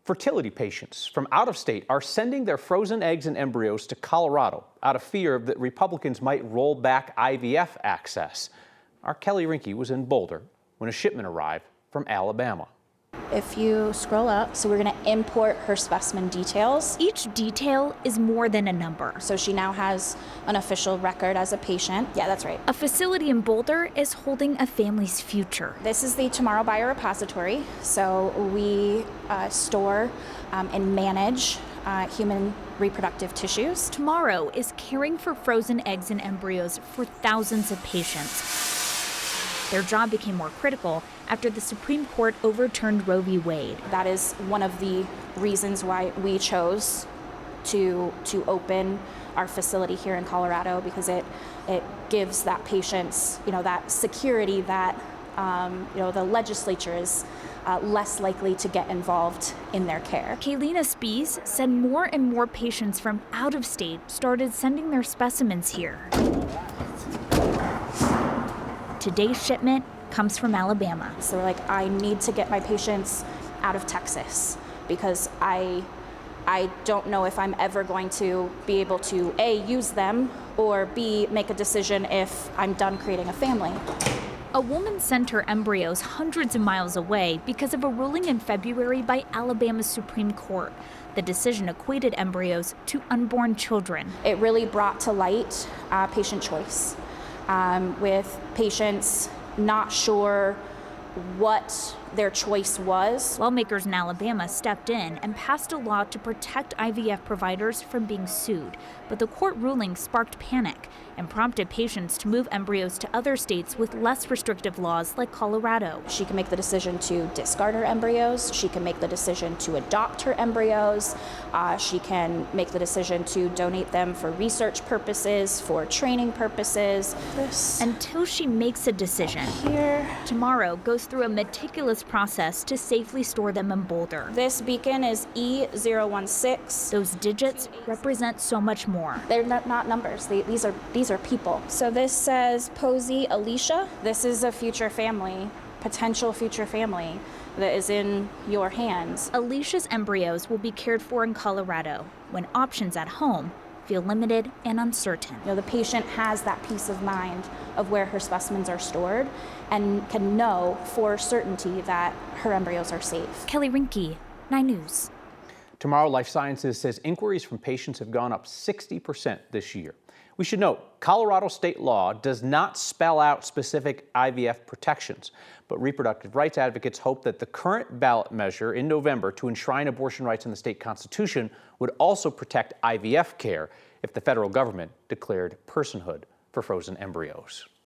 Fertility patients from out of state are sending their frozen eggs and embryos to Colorado out of fear that Republicans might roll back IVF access. Our Kelly Rinke was in Boulder when a shipment arrived from Alabama. If you scroll up, so we're going to import her specimen details. Each detail is more than a number. So she now has an official record as a patient. Yeah, that's right. A facility in Boulder is holding a family's future. This is the Tomorrow Biorepository. So we store and manage human reproductive tissues. Tomorrow is caring for frozen eggs and embryos for thousands of patients. Their job became more critical after the Supreme Court overturned Roe v. Wade. That is one of the reasons why we chose to open our facility here in Colorado, because it gives that patients, that security that, the legislature is less likely to get involved in their care. Kaylina Spies said more and more patients from out of state started sending their specimens here. Today's shipment comes from Alabama. So we're like, I need to get my patients out of Texas because I don't know if I'm ever going to be able to A, use them, or B, make a decision if I'm done creating a family. A woman sent her embryos hundreds of miles away because of a ruling in February by Alabama's Supreme Court. The decision equated embryos to unborn children. It really brought to light patient choice. With patients not sure what their choice was. Lawmakers in Alabama stepped in and passed a law to protect IVF providers from being sued, but the court ruling sparked panic and prompted patients to move embryos to other states with less restrictive laws like Colorado. She can make the decision to discard her embryos. She can make the decision to adopt her embryos. She can make the decision to donate them for research purposes, for training purposes. Until she makes a decision. Here. Tomorrow goes through a meticulous process to safely store them in Boulder. This beacon is E016. Those digits represent so much more. They're not numbers. These are people. So this says Posey Alicia. This is a future family, potential future family that is in your hands. Alicia's embryos will be cared for in Colorado when options at home feel limited and uncertain. The patient has that peace of mind of where her specimens are stored and can know for certainty that her embryos are safe. Kelly Rinke, 9 News. Tomorrow Life Sciences says inquiries from patients have gone up 60% this year. We should note, Colorado state law does not spell out specific IVF protections, but reproductive rights advocates hope that the current ballot measure in November to enshrine abortion rights in the state constitution would also protect IVF care if the federal government declared personhood for frozen embryos.